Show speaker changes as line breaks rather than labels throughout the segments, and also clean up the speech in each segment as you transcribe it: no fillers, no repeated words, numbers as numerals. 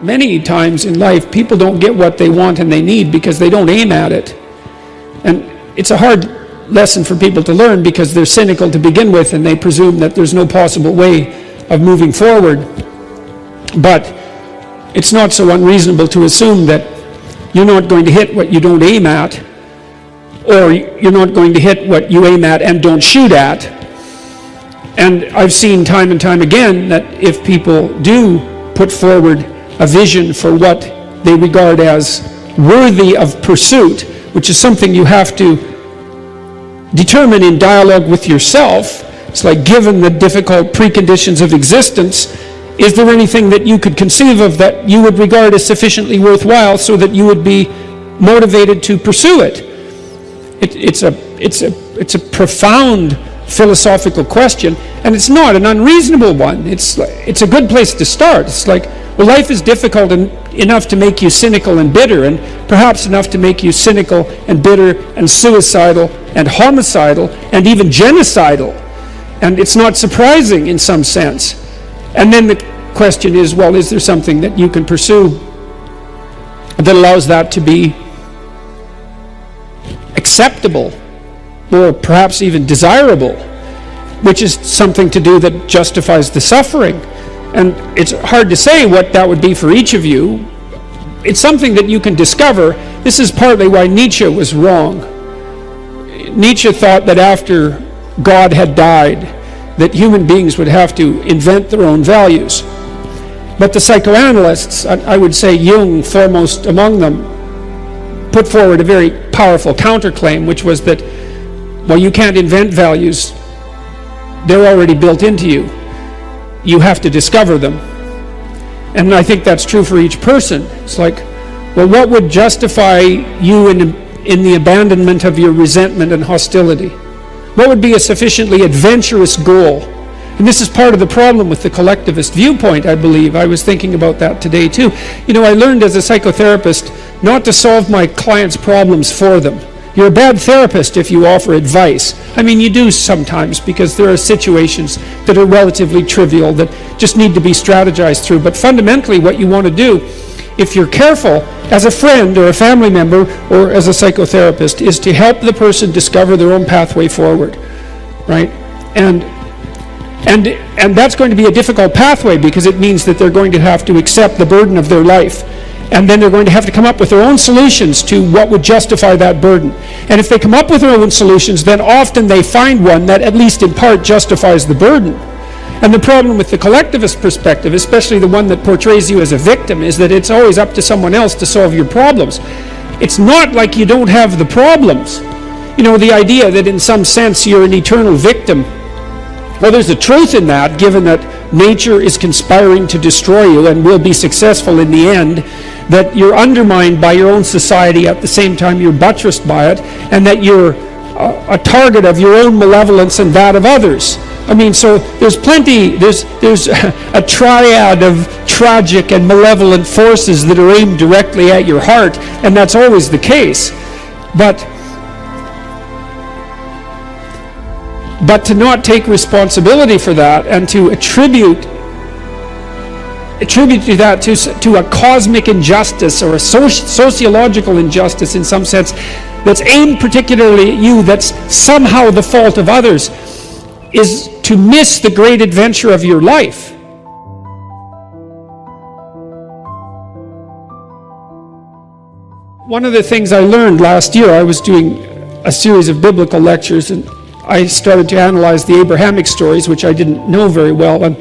many times in life, people don't get what they want and they need because they don't aim at it. And it's a hard lesson for people to learn because they're cynical to begin with and they presume that there's no possible way of moving forward. But it's not so unreasonable to assume that you're not going to hit what you don't aim at, or you're not going to hit what you aim at and don't shoot at. And I've seen time and time again that if people do put forward a vision for what they regard as worthy of pursuit, which is something you have to determine in dialogue with yourself. It's like, given the difficult preconditions of existence, is there anything that you could conceive of that you would regard as sufficiently worthwhile so that you would be motivated to pursue it? It's a profound philosophical question, and it's not an unreasonable one. It's a good place to start. It's like, well, life is difficult enough to make you cynical and bitter, and perhaps enough to make you cynical and bitter and suicidal and homicidal and even genocidal. And it's not surprising in some sense. And then the question is, well, is there something that you can pursue that allows that to be acceptable or perhaps even desirable, which is something to do that justifies the suffering? And it's hard to say what that would be for each of you. It's something that you can discover. This is partly why Nietzsche was wrong. Nietzsche thought that after God had died, that human beings would have to invent their own values. But the psychoanalysts, I would say Jung foremost among them, put forward a very powerful counterclaim, which was that, well, you can't invent values. They're already built into you. You have to discover them. And I think that's true for each person. It's like, well, what would justify you in the abandonment of your resentment and hostility? What would be a sufficiently adventurous goal? And this is part of the problem with the collectivist viewpoint, I believe. I was thinking about that today too. You know, I learned as a psychotherapist not to solve my clients' problems for them. You're a bad therapist if you offer advice. I mean, you do sometimes, because there are situations that are relatively trivial that just need to be strategized through. But fundamentally, what you want to do, if you're careful, as a friend or a family member or as a psychotherapist, is to help the person discover their own pathway forward, right? And that's going to be a difficult pathway, because it means that they're going to have to accept the burden of their life. And then they're going to have to come up with their own solutions to what would justify that burden. And if they come up with their own solutions, then often they find one that at least in part justifies the burden. And the problem with the collectivist perspective, especially the one that portrays you as a victim, is that it's always up to someone else to solve your problems. It's not like you don't have the problems. You know, the idea that in some sense you're an eternal victim, well, there's a truth in that, given that nature is conspiring to destroy you and will be successful in the end, that you're undermined by your own society at the same time you're buttressed by it, and that you're a target of your own malevolence and that of others. I mean, so there's a triad of tragic and malevolent forces that are aimed directly at your heart, and that's always the case. But to not take responsibility for that and to attribute that to a cosmic injustice or a sociological injustice in some sense that's aimed particularly at you, that's somehow the fault of others, is to miss the great adventure of your life. One of the things I learned last year, I was doing a series of biblical lectures, and I started to analyze the Abrahamic stories, which I didn't know very well. And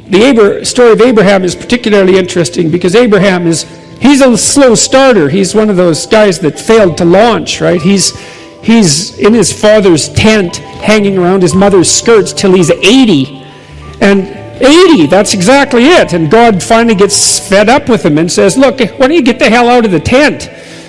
the story of Abraham is particularly interesting because he's a slow starter. He's one of those guys that failed to launch, right? He's in his father's tent, hanging around his mother's skirts till he's 80. And 80, that's exactly it. And God finally gets fed up with him and says, look, why don't you get the hell out of the tent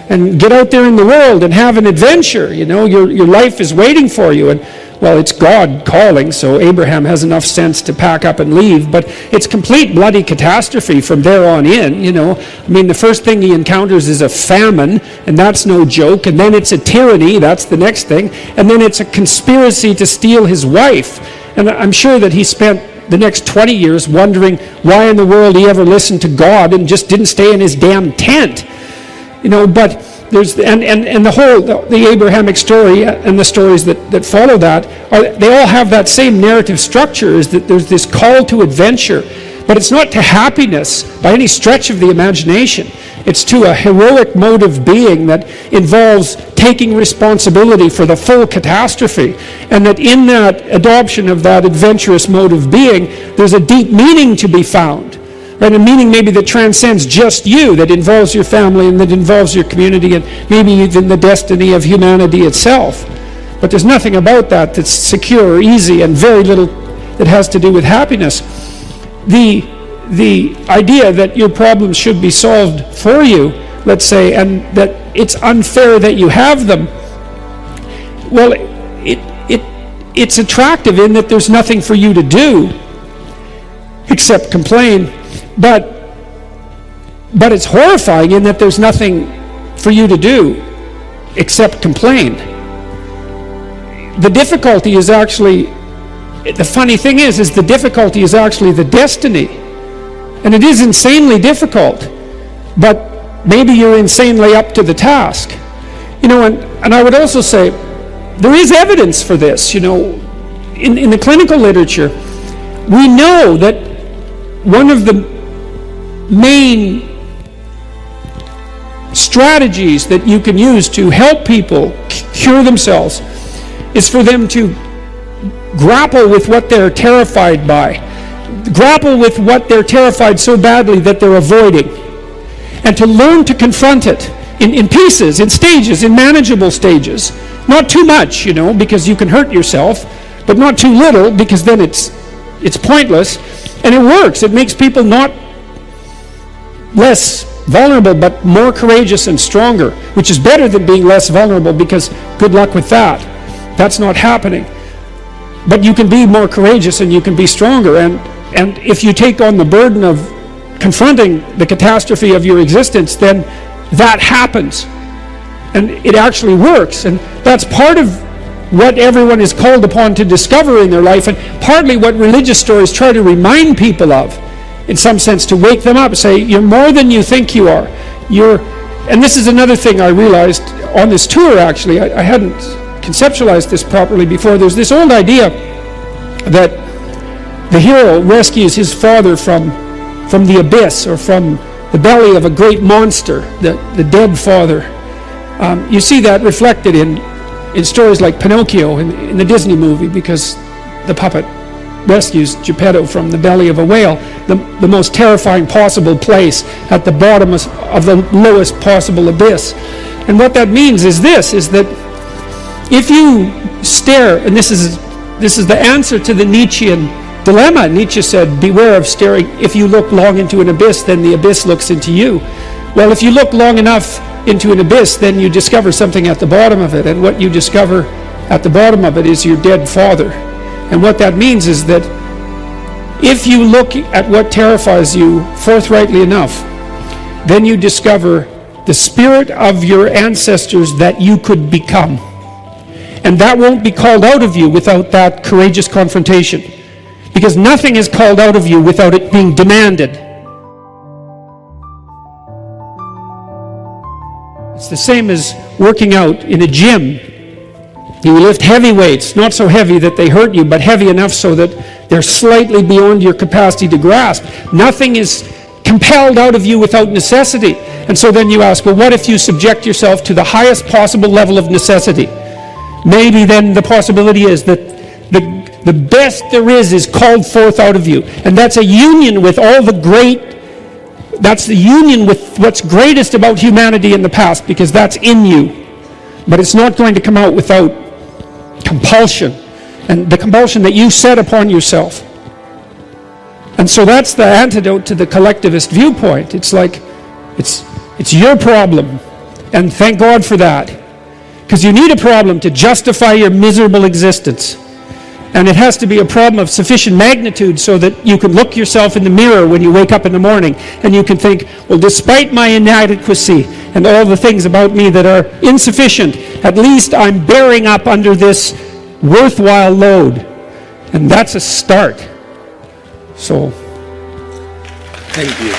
and get out there in the world and have an adventure? You know, your life is waiting for you. And well, it's God calling, so Abraham has enough sense to pack up and leave, but it's complete bloody catastrophe from there on in, you know. I mean, the first thing he encounters is a famine, and that's no joke, and then it's a tyranny, that's the next thing, and then it's a conspiracy to steal his wife. And I'm sure that he spent the next 20 years wondering why in the world he ever listened to God and just didn't stay in his damn tent. But there's the Abrahamic story and the stories that follow that, they all have that same narrative structure, is that there's this call to adventure, but it's not to happiness by any stretch of the imagination. It's to a heroic mode of being that involves taking responsibility for the full catastrophe, and that in that adoption of that adventurous mode of being, there's a deep meaning to be found. Right, a meaning maybe that transcends just you, that involves your family and that involves your community and maybe even the destiny of humanity itself. But there's nothing about that that's secure or easy, and very little that has to do with happiness. The idea that your problems should be solved for you, let's say, and that it's unfair that you have them, well, it's attractive in that there's nothing for you to do except complain. But it's horrifying in that there's nothing for you to do except complain. The difficulty is actually, the funny thing is the difficulty is actually the destiny. And it is insanely difficult, but maybe you're insanely up to the task. And I would also say, there is evidence for this, in the clinical literature. We know that one of the main strategies that you can use to help people cure themselves is for them to grapple with what they're terrified by. Grapple with what they're terrified so badly that they're avoiding. And to learn to confront it in pieces, in stages, in manageable stages. Not too much, because you can hurt yourself, but not too little, because then it's pointless. And it works. It makes people not less vulnerable, but more courageous and stronger, which is better than being less vulnerable, because good luck with that. That's not happening. But you can be more courageous and you can be stronger. And if you take on the burden of confronting the catastrophe of your existence, then that happens. And it actually works. And that's part of what everyone is called upon to discover in their life, and partly what religious stories try to remind people of, in some sense, to wake them up, say, you're more than you think you are. And this is another thing I realized on this tour, actually. I hadn't conceptualized this properly before. There's this old idea that the hero rescues his father from the abyss, or from the belly of a great monster, the dead father. You see that reflected in stories like Pinocchio in the Disney movie, because the puppet rescues Geppetto from the belly of a whale, the most terrifying possible place, at the bottom of the lowest possible abyss. And what that means is this, is that if you stare, and this is the answer to the Nietzschean dilemma. Nietzsche said, beware of staring. If you look long into an abyss, then the abyss looks into you. Well, if you look long enough into an abyss, then you discover something at the bottom of it, and what you discover at the bottom of it is your dead father. And what that means is that if you look at what terrifies you forthrightly enough, then you discover the spirit of your ancestors that you could become. And that won't be called out of you without that courageous confrontation, because nothing is called out of you without it being demanded. It's the same as working out in a gym. You lift heavy weights, not so heavy that they hurt you, but heavy enough so that they're slightly beyond your capacity to grasp. Nothing is compelled out of you without necessity. And so then you ask, well, what if you subject yourself to the highest possible level of necessity? Maybe then the possibility is that the best there is called forth out of you. And that's a union with all the great, that's the union with what's greatest about humanity in the past, because that's in you. But it's not going to come out without compulsion, and the compulsion that you set upon yourself. And so that's the antidote to the collectivist viewpoint. It's like, it's your problem, and thank God for that. Because you need a problem to justify your miserable existence. And it has to be a problem of sufficient magnitude so that you can look yourself in the mirror when you wake up in the morning, and you can think, well, despite my inadequacy and all the things about me that are insufficient, at least I'm bearing up under this worthwhile load. And that's a start. So,
Thank you.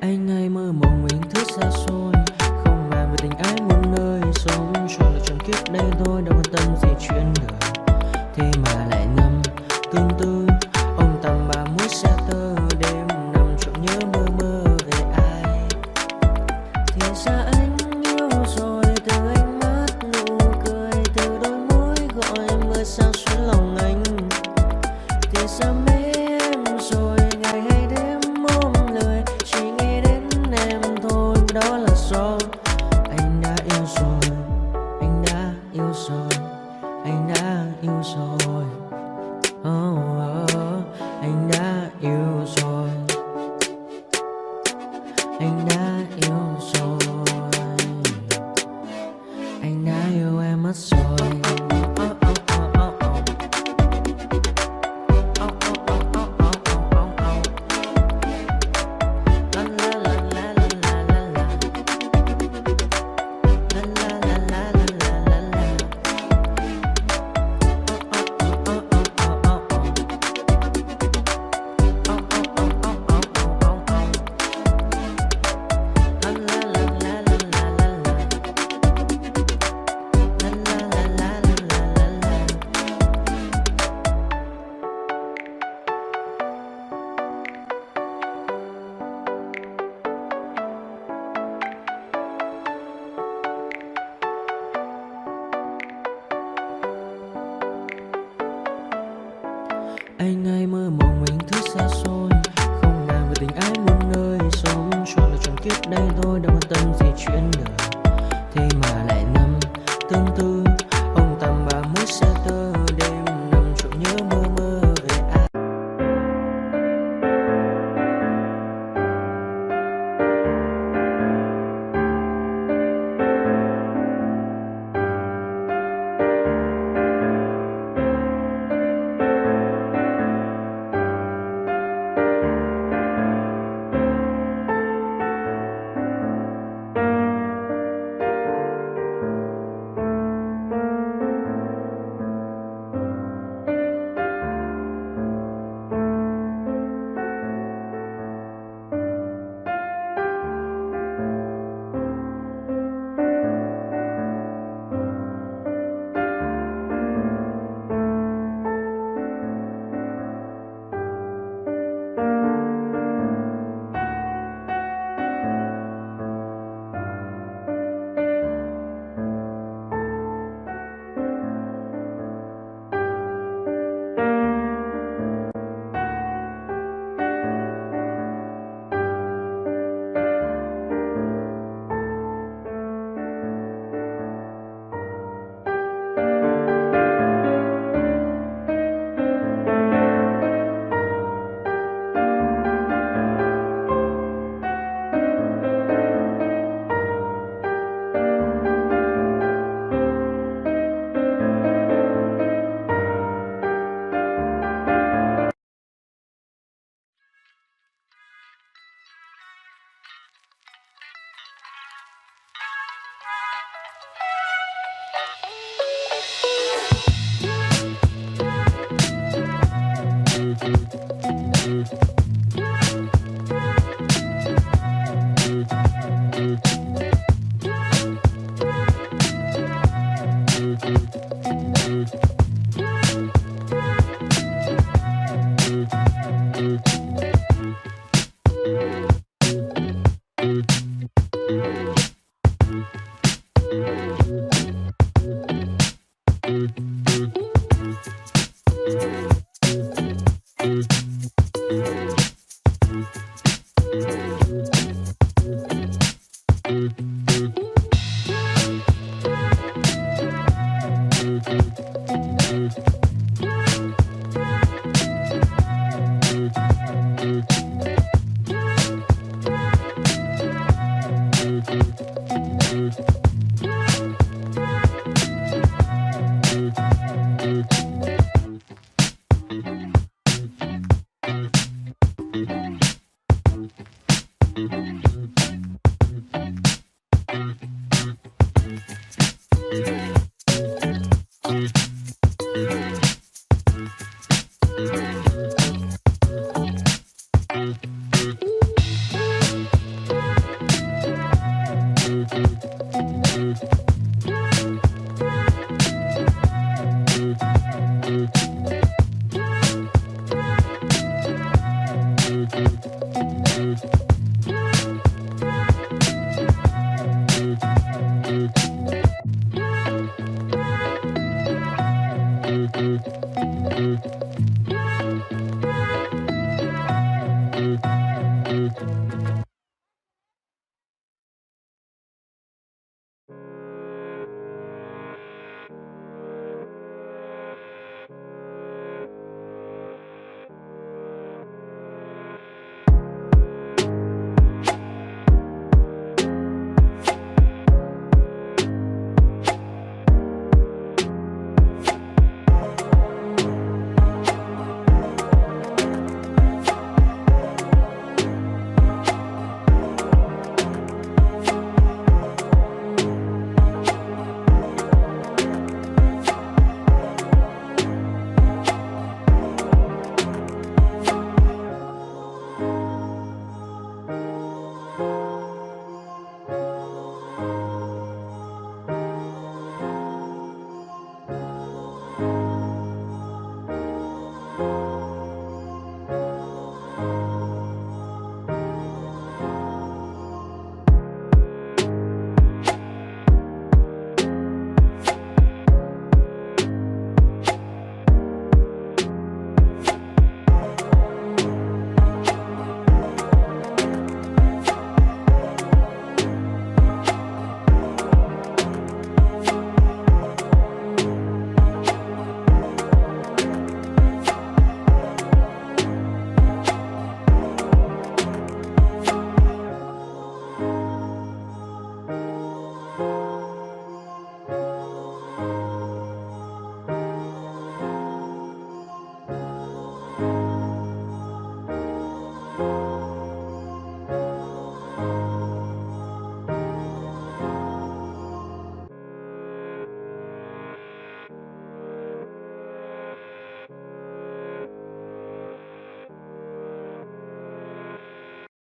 Anh hay mơ mộng mình thứ xa xôi, không màng về tình ái muôn nơi, sống cho là trọn kiếp đây thôi, đâu quan tâm gì chuyện đời. Thế mà lại ngâm tương tư, ông tầm bà mũi xa tơ, đêm nằm trộm nhớ mơ mơ về ai. Thì ra anh yêu rồi, từ ánh mắt nụ cười, từ đôi môi gọi mưa sao xuyến lòng anh. Thì ra mê em rồi, ngày hay đêm ôm lời, chỉ nghĩ đến em thôi, đó là do anh đã yêu rồi, anh đã yêu rồi, anh đã yêu rồi. Anh đã yêu rồi, anh đã yêu rồi, anh đã yêu em mất rồi. Anh hay mơ mộng mình thứ xa xôi, không màng về tình ái muôn nơi, sống cho là trọn kiếp đây thôi, đâu quan tâm gì chuyện đời. Thế mà lại ngâm tương tư,